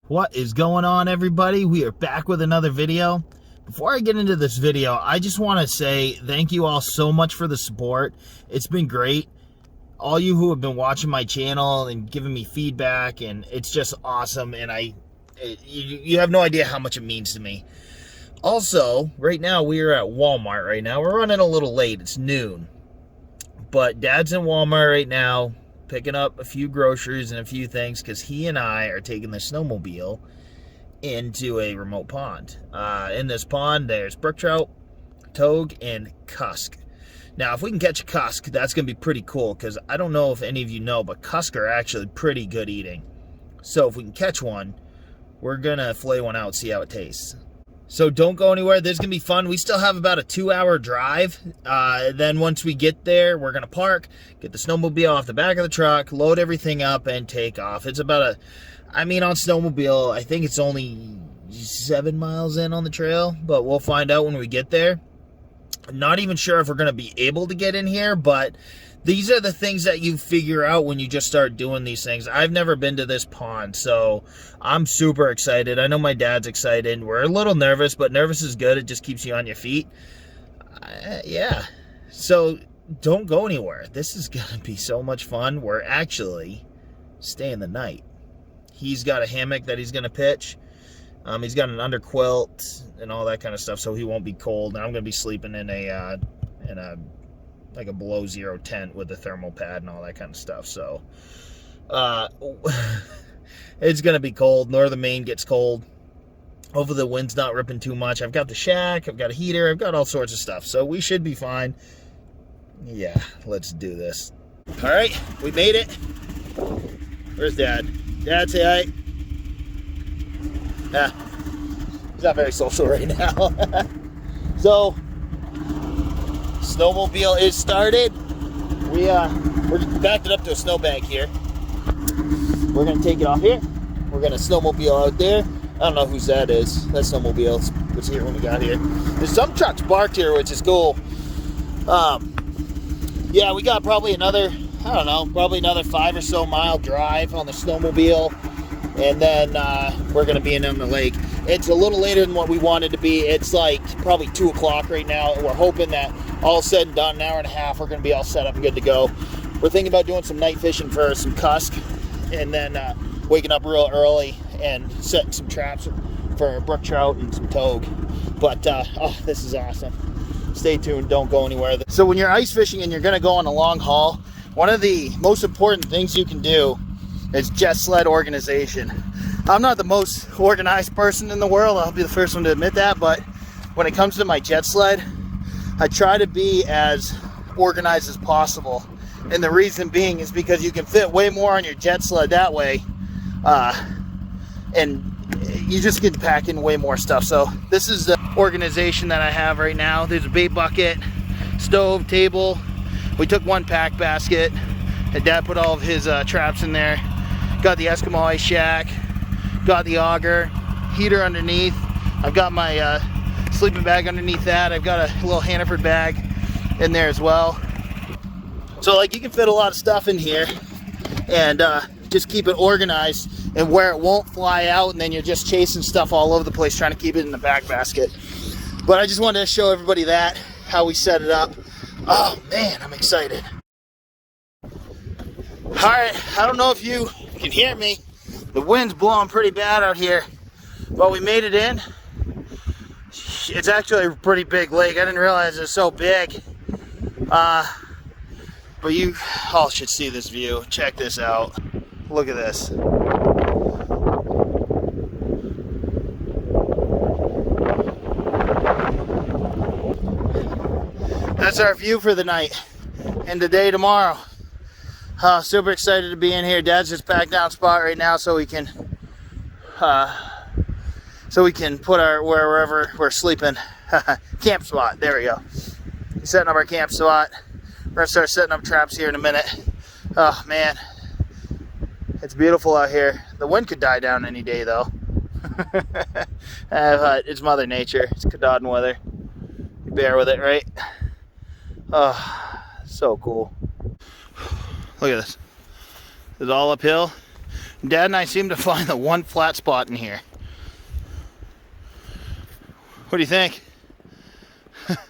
What is going on, everybody? We are back with another video. Before I get into this video, I just want to say thank you all so much for the support. It's been great. All you who have been watching my channel and giving me feedback, and it's just awesome, and you have no idea how much it means to me. Also, right now we are at Walmart right now. We're running a little late. It's noon. But Dad's in Walmart right now, picking up a few groceries and a few things because he and I are taking the snowmobile into a remote pond. In this pond, there's brook trout, togue, and cusk. Now, if we can catch a cusk, that's going to be pretty cool because I don't know if any of you know, but cusk are actually pretty good eating. So if we can catch one, we're going to fillet one out, see how it tastes. So don't go anywhere. This is going to be fun. We still have about a 2-hour drive. Then once we get there, we're going to park, get the snowmobile off the back of the truck, load everything up, and take off. It's about on snowmobile, I think it's only 7 miles in on the trail, but we'll find out when we get there. I'm not even sure if we're going to be able to get in here, but these are the things that you figure out when you just start doing these things. I've never been to this pond, so I'm super excited. I know my dad's excited. We're a little nervous, but nervous is good. It just keeps you on your feet. Yeah. So don't go anywhere. This is going to be so much fun. We're actually staying the night. He's got a hammock that he's going to pitch. He's got an under quilt and all that kind of stuff, so he won't be cold. And I'm going to be sleeping in a like a below zero tent with a thermal pad and all that kind of stuff. So it's gonna be cold. Northern Maine gets cold. Hopefully the wind's not ripping too much. I've got the shack, I've got a heater, I've got all sorts of stuff, so we should be fine. Yeah, let's do this. All right, we made it. Where's Dad? Dad, say hi. He's not very social right now. So snowmobile is started. We're backed it up to a snowbank here. We're gonna take it off here. We're gonna snowmobile out there. I don't know whose that is. That snowmobile was here when we got here. There's some trucks parked here, which is cool. Yeah, we got probably another, I don't know, probably another 5 or so mile drive on the snowmobile, and then we're gonna be in on the lake. It's a little later than what we wanted to be. It's like probably 2 o'clock right now. We're hoping that all said and done, an hour and a half, we're going to be all set up and good to go. We're thinking about doing some night fishing for some cusk, and then waking up real early and setting some traps for brook trout and some togue. But oh, this is awesome. Stay tuned, don't go anywhere. So when you're ice fishing and you're going to go on a long haul, one of the most important things you can do is jet sled organization. I'm not the most organized person in the world, I'll be the first one to admit that, but when it comes to my jet sled, I try to be as organized as possible. And the reason being is because you can fit way more on your jet sled that way, and you just get to pack in way more stuff. So this is the organization that I have right now. There's a bait bucket, stove, table. We took one pack basket, and Dad put all of his traps in there. Got the Eskimo ice shack, got the auger, heater underneath. I've got my sleeping bag underneath that. I've got a little Hannaford bag in there as well. So like you can fit a lot of stuff in here and just keep it organized and where it won't fly out, and then you're just chasing stuff all over the place trying to keep it in the back basket. But I just wanted to show everybody that, how we set it up. Oh man, I'm excited. Alright, I don't know if you can hear me. The wind's blowing pretty bad out here, but we made it in. It's actually a pretty big lake. I didn't realize it was so big. But you all should see this view. Check this out. Look at this. That's our view for the night and the day tomorrow. Super excited to be in here. Dad's just packed down spot right now so we can put our wherever we're sleeping. Camp spot. There we go. Setting up our camp spot. We're gonna start setting up traps here in a minute. Oh man, it's beautiful out here. The wind could die down any day though. But it's Mother Nature. It's Katahdin weather. You bear with it, right? Oh, so cool. Look at this. It's all uphill. Dad and I seem to find the one flat spot in here. What do you think?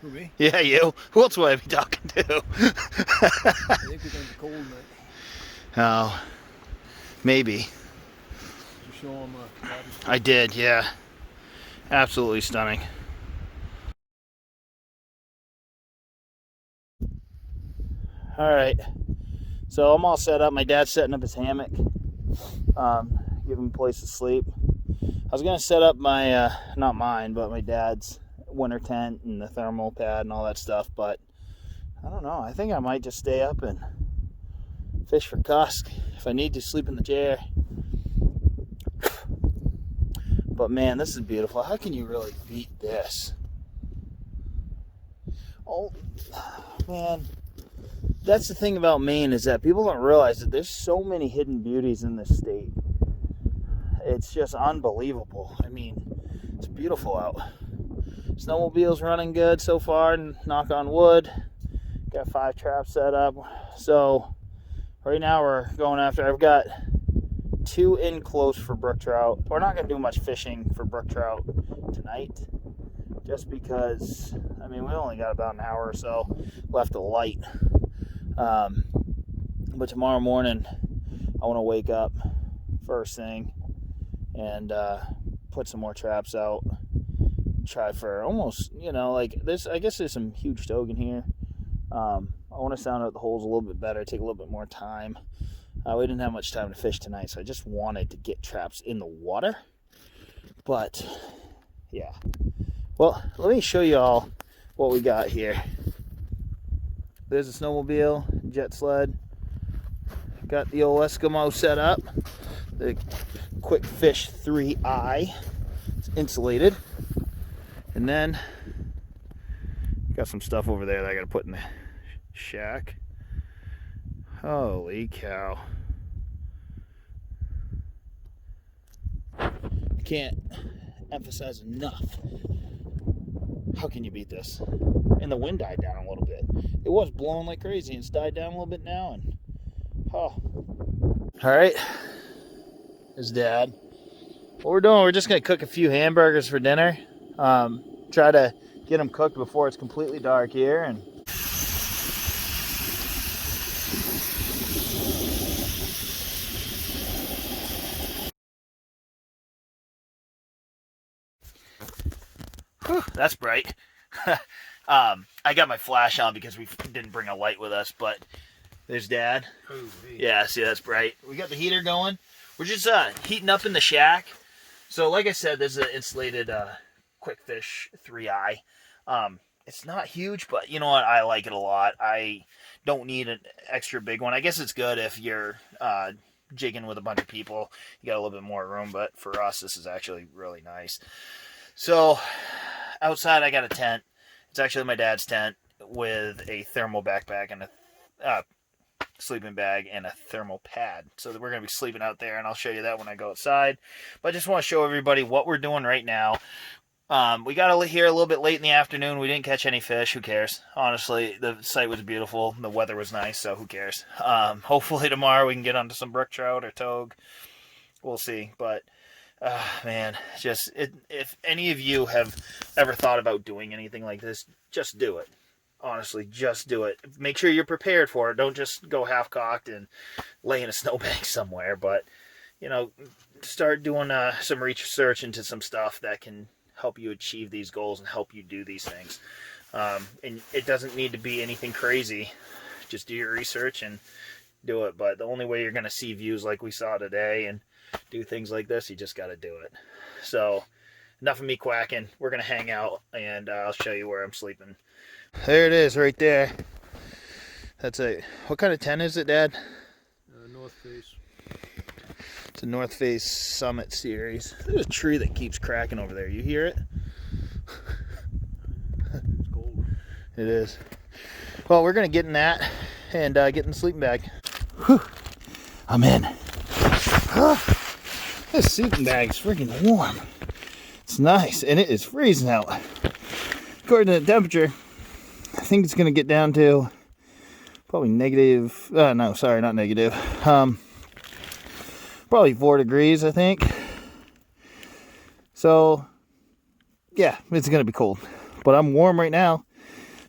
Who, me? Yeah, you. Who else would I be talking to? I think we're going to be cold night. Oh, maybe. Did you show them I did, yeah. Absolutely stunning. All right, so I'm all set up. My dad's setting up his hammock. Give him a place to sleep. I was gonna set up my, not mine, but my dad's winter tent and the thermal pad and all that stuff, but I don't know. I think I might just stay up and fish for cusk. If I need to, sleep in the chair. But man, this is beautiful. How can you really beat this? Oh, man. That's the thing about Maine, is that people don't realize that there's so many hidden beauties in this state. It's just unbelievable. I mean, it's beautiful out. Snowmobile's running good so far, knock on wood. Got 5 traps set up. So right now we're going after, I've got 2 in close for brook trout. We're not going to do much fishing for brook trout tonight, just because, I mean, we only got about an hour or so left of light. But tomorrow morning I want to wake up first thing and put some more traps out. Try for almost, you know, like this. I guess there's some huge togue in here. I want to sound out the holes a little bit better, take a little bit more time. We didn't have much time to fish tonight, so I just wanted to get traps in the water. But yeah, well, let me show you all what we got here. There's a snowmobile, jet sled. Got the old Eskimo set up. The Quick Fish 3i. It's insulated. And then got some stuff over there that I gotta put in the shack. Holy cow. I can't emphasize enough. How can you beat this? And the wind died down a little bit. It was blowing like crazy, and it's died down a little bit now. And oh. All right, there's Dad. What we're doing, we're just gonna cook a few hamburgers for dinner. Try to get them cooked before it's completely dark here. And whew, that's bright. I got my flash on because we didn't bring a light with us, but there's Dad. Oh, hey. Yeah, see, that's bright. We got the heater going. We're just heating up in the shack. So like I said, there's an insulated Quick Fish 3i. It's not huge, but you know what? I like it a lot. I don't need an extra big one. I guess it's good if you're jigging with a bunch of people. You got a little bit more room, but for us, this is actually really nice. So outside, I got a tent. It's actually my dad's tent with a thermal backpack and a sleeping bag and a thermal pad. So we're going to be sleeping out there, and I'll show you that when I go outside. But I just want to show everybody what we're doing right now. We got here a little bit late in the afternoon. We didn't catch any fish. Who cares? Honestly, the site was beautiful. The weather was nice, so who cares? Hopefully tomorrow we can get onto some brook trout or togue. We'll see. But, man, just if any of you have ever thought about doing anything like this, just do it. Honestly, just do it. Make sure you're prepared for it. Don't just go half-cocked and lay in a snowbank somewhere. But, you know, start doing some research into some stuff that can help you achieve these goals and help you do these things. And it doesn't need to be anything crazy. Just do your research and do it. But the only way you're going to see views like we saw today and do things like this, you just got to do it. So enough of me quacking. We're going to hang out, and I'll show you where I'm sleeping. There it is right there. That's a, what kind of tent is it, Dad? North Face. It's a North Face Summit series. There's a tree that keeps cracking over there. You hear it? It's cold. It is. Well, we're going to get in that and get in the sleeping bag. Whew. I'm in. This sleeping bag is freaking warm. It's nice, and it is freezing out. According to the temperature, I think it's going to get down to probably negative, no, sorry, not negative. probably 4 degrees, I think. So, yeah, it's going to be cold. But I'm warm right now.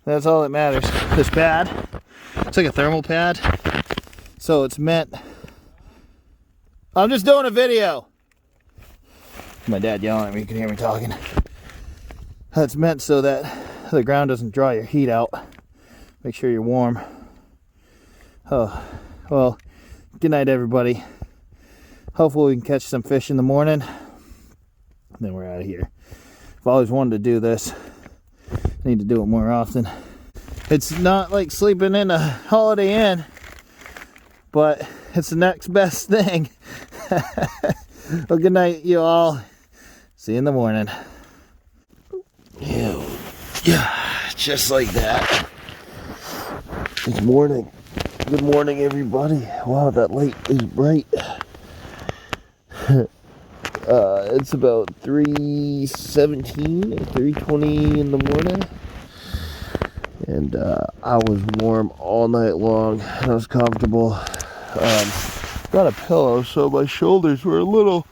That's all that matters. This pad, it's like a thermal pad. So it's meant... I'm just doing a video. My dad yelling at me, you can hear me talking. That's meant so that the ground doesn't draw your heat out. Make sure you're warm. Oh, well, good night, everybody. Hopefully we can catch some fish in the morning. And then we're out of here. I've always wanted to do this. I need to do it more often. It's not like sleeping in a Holiday Inn, but it's the next best thing. Well, good night, you all. See you in the morning. Yeah, just like that. It's morning. Good morning, everybody. Wow, that light is bright. It's about 3:17 or 3:20 in the morning. And I was warm all night long. I was comfortable. Got a pillow, so my shoulders were a little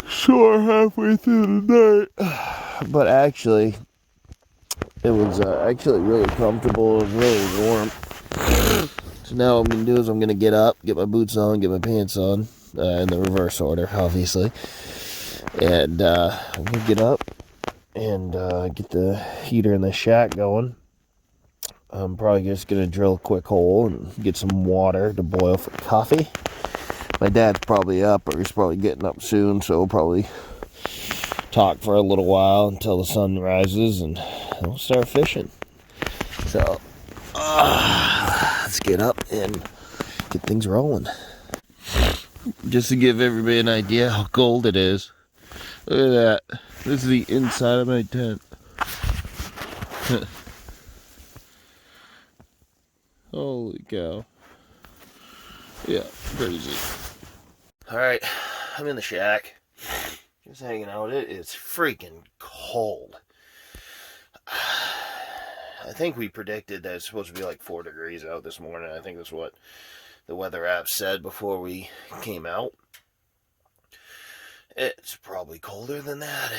sore halfway through the night. But actually, it was actually really comfortable and really warm. So now what I'm going to do is I'm going to get up, get my boots on, get my pants on, in the reverse order, obviously. And I'm going to get up and get the heater in the shack going. I'm probably just going to drill a quick hole and get some water to boil for coffee. My dad's probably up, or he's probably getting up soon, so we'll probably talk for a little while until the sun rises, and we'll start fishing. So, let's get up and get things rolling. Just to give everybody an idea how cold it is. Look at that. This is the inside of my tent. Holy cow. Yeah, crazy. Alright, I'm in the shack. Just hanging out. It is freaking cold. I think we predicted that it's supposed to be like 4 degrees out this morning. I think that's what the weather app said before we came out. It's probably colder than that.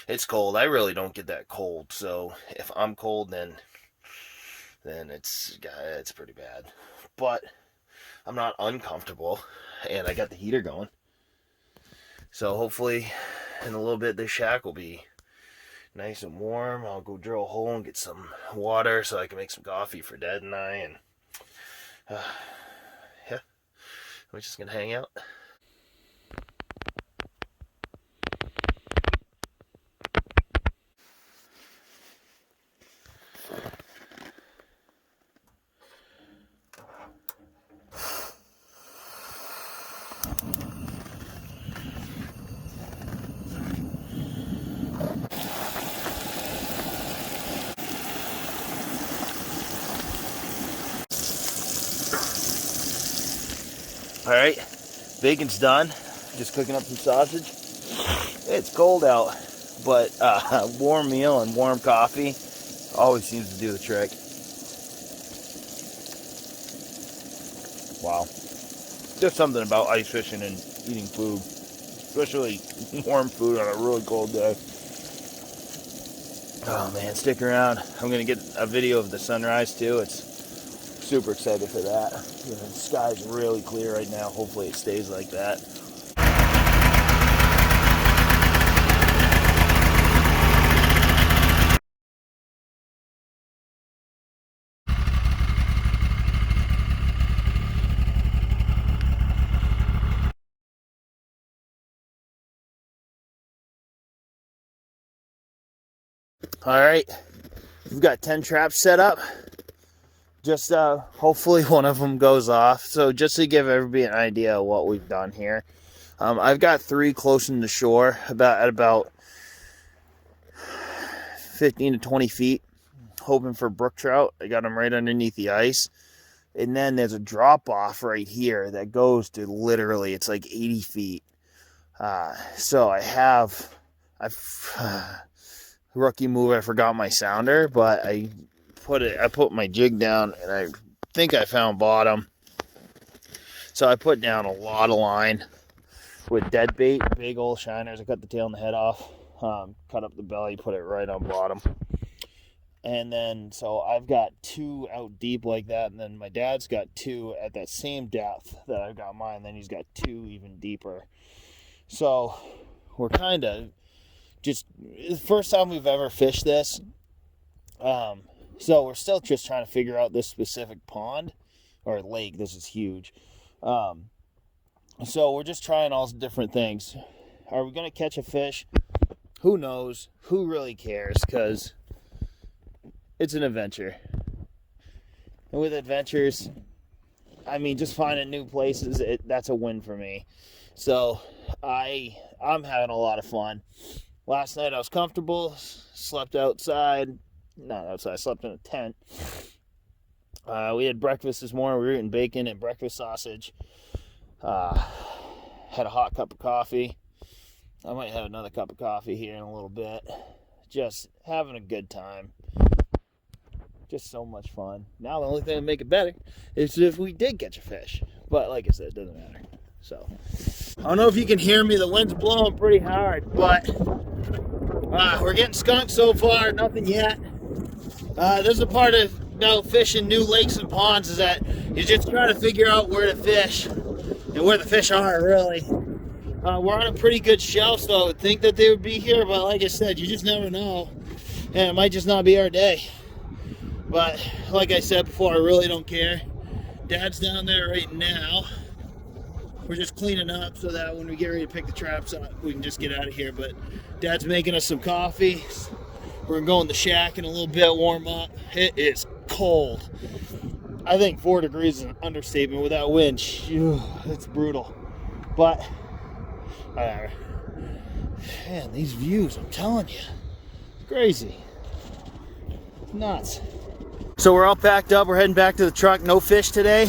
It's cold. I really don't get that cold. So if I'm cold, then it's pretty bad. But I'm not uncomfortable, and I got the heater going. So hopefully in a little bit this shack will be nice and warm. I'll go drill a hole and get some water so I can make some coffee for Dad and I. And yeah, we're just gonna hang out. Alright, bacon's done. Just cooking up some sausage. It's cold out, but warm meal and warm coffee always seems to do the trick. Wow. There's something about ice fishing and eating food, especially warm food on a really cold day. Oh man, stick around. I'm going to get a video of the sunrise too. It's super excited for that. You know, the sky's really clear right now. Hopefully it stays like that. Alright, we've got 10 traps set up. Just hopefully one of them goes off. So just to give everybody an idea of what we've done here, I've got 3 close in the shore, at about 15 to 20 feet, hoping for brook trout. I got them right underneath the ice. And then there's a drop off right here that goes to literally, it's like 80 feet. So I've rookie move, I forgot my sounder, but I put my jig down and I think I found bottom. So I put down a lot of line with dead bait, big old shiners. I cut the tail and the head off, cut up the belly, put it right on bottom. And then, so I've got 2 out deep like that, and then my dad's got 2 at that same depth that I've got mine, and then he's got 2 even deeper. So we're kind of just, the first time we've ever fished this. So we're still just trying to figure out this specific pond, or lake. This is huge. So we're just trying all different things. Are we going to catch a fish? Who knows? Who really cares? Because it's an adventure. And with adventures, I mean, just finding new places, that's a win for me. So I'm having a lot of fun. Last night I was comfortable, slept outside. Not outside, I slept in a tent. We had breakfast this morning. We were eating bacon and breakfast sausage. Had a hot cup of coffee. I might have another cup of coffee here in a little bit. Just having a good time. Just so much fun. Now the only thing that make it better is if we did catch a fish. But like I said, it doesn't matter. So I don't know if you can hear me. The wind's blowing pretty hard, but we're getting skunked so far. Nothing yet. There's a part about fishing new lakes and ponds is that you just try to figure out where to fish and where the fish are, really. We're on a pretty good shelf, so I would think that they would be here, but like I said, you just never know, and it might just not be our day. But like I said before, I really don't care. Dad's down there right now. We're just cleaning up so that when we get ready to pick the traps up, we can just get out of here. But Dad's making us some coffee. We're gonna go in the shack in a little bit, warm up. It is cold. I think 4 degrees is an understatement with that wind. Phew, it's brutal. But, man, these views, I'm telling you, it's crazy. It's nuts. So we're all packed up. We're heading back to the truck. No fish today.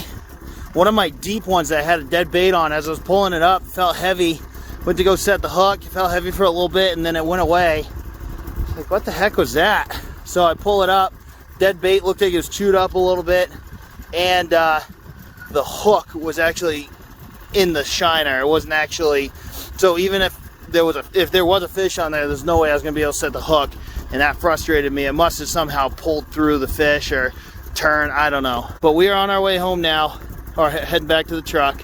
One of my deep ones that I had a dead bait on, as I was pulling it up, felt heavy. Went to go set the hook. It felt heavy for a little bit, and then it went away. Like, what the heck was that? So I pull it up. Dead bait looked like it was chewed up a little bit, and the hook was actually in the shiner. It wasn't actually. So even if there was a fish on there, there's no way I was gonna be able to set the hook, and that frustrated me. It must have somehow pulled through the fish or turned. I don't know. But we are on our way home now, or heading back to the truck,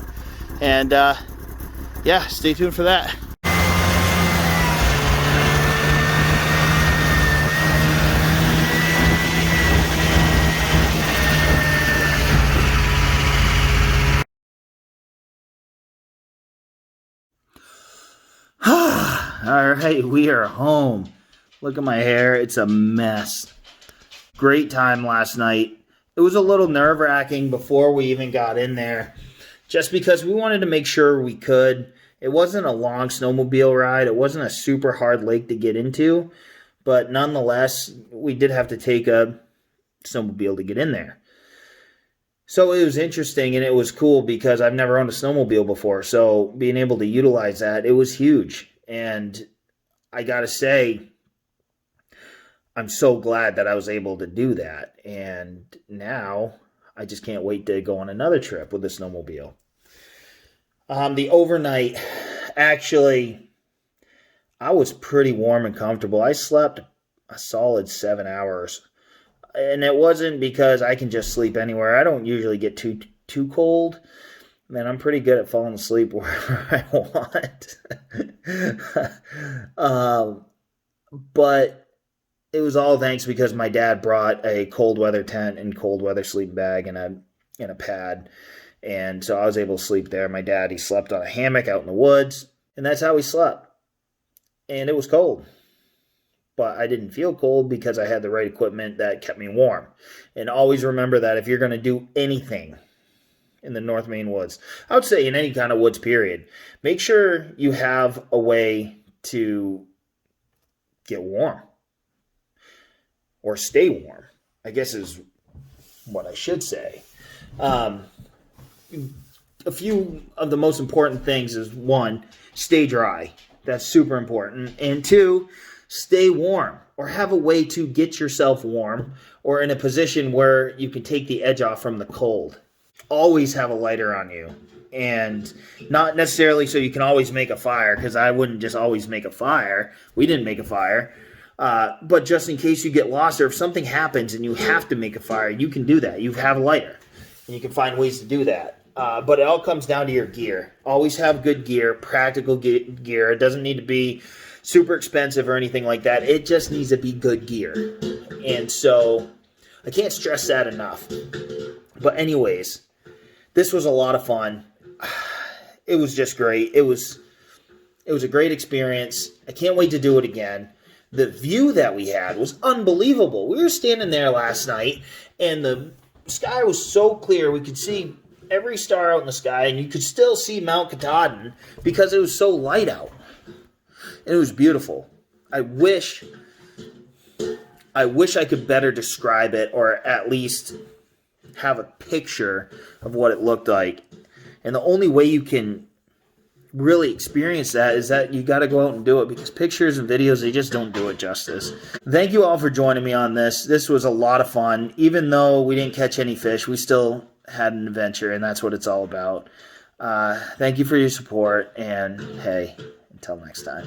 and yeah, stay tuned for that. All right, we are home. Look at my hair. It's a mess. Great time last night. It was a little nerve-wracking before we even got in there, just because we wanted to make sure we could. It wasn't a long snowmobile ride. It wasn't a super hard lake to get into, but nonetheless, we did have to take a snowmobile to get in there. So it was interesting, and it was cool because I've never owned a snowmobile before, so being able to utilize that, it was huge. And I gotta say, I'm so glad that I was able to do that. And now I just can't wait to go on another trip with the snowmobile. The overnight, actually, I was pretty warm and comfortable. I slept a solid 7 hours. And it wasn't because I can just sleep anywhere. I don't usually get too cold. Man, I'm pretty good at falling asleep wherever I want. But it was all thanks because my dad brought a cold weather tent and cold weather sleeping bag and a pad. And so I was able to sleep there. My dad, he slept on a hammock out in the woods. And that's how we slept. And it was cold. But I didn't feel cold because I had the right equipment that kept me warm. And always remember that if you're going to do anything in the North Maine woods, I would say in any kind of woods period, make sure you have a way to get warm. Or stay warm, I guess is what I should say. A few of the most important things is, 1, stay dry. That's super important. And 2, stay warm, or have a way to get yourself warm, or in a position where you can take the edge off from the cold. always have a lighter on you. And not necessarily so you can always make a fire, because I wouldn't just always make a fire. We didn't make a fire. But just in case you get lost or if something happens and you have to make a fire, you can do that. You have a lighter. And you can find ways to do that. But it all comes down to your gear. Always have good gear, practical gear. It doesn't need to be super expensive or anything like that. It just needs to be good gear. And so I can't stress that enough. But anyways, this was a lot of fun. It was just great. It was a great experience. I can't wait to do it again. The view that we had was unbelievable. We were standing there last night, and the sky was so clear. We could see every star out in the sky, and you could still see Mount Katahdin because it was so light out. And it was beautiful. I wish I could better describe it, or at least have a picture of what it looked like. And the only way you can really experience that is that you got to go out and do it, because pictures and videos, they just don't do it justice. Thank you all for joining me on this. This was a lot of fun. Even though we didn't catch any fish, we still had an adventure, and that's what it's all about. Thank you for your support, and hey, until next time.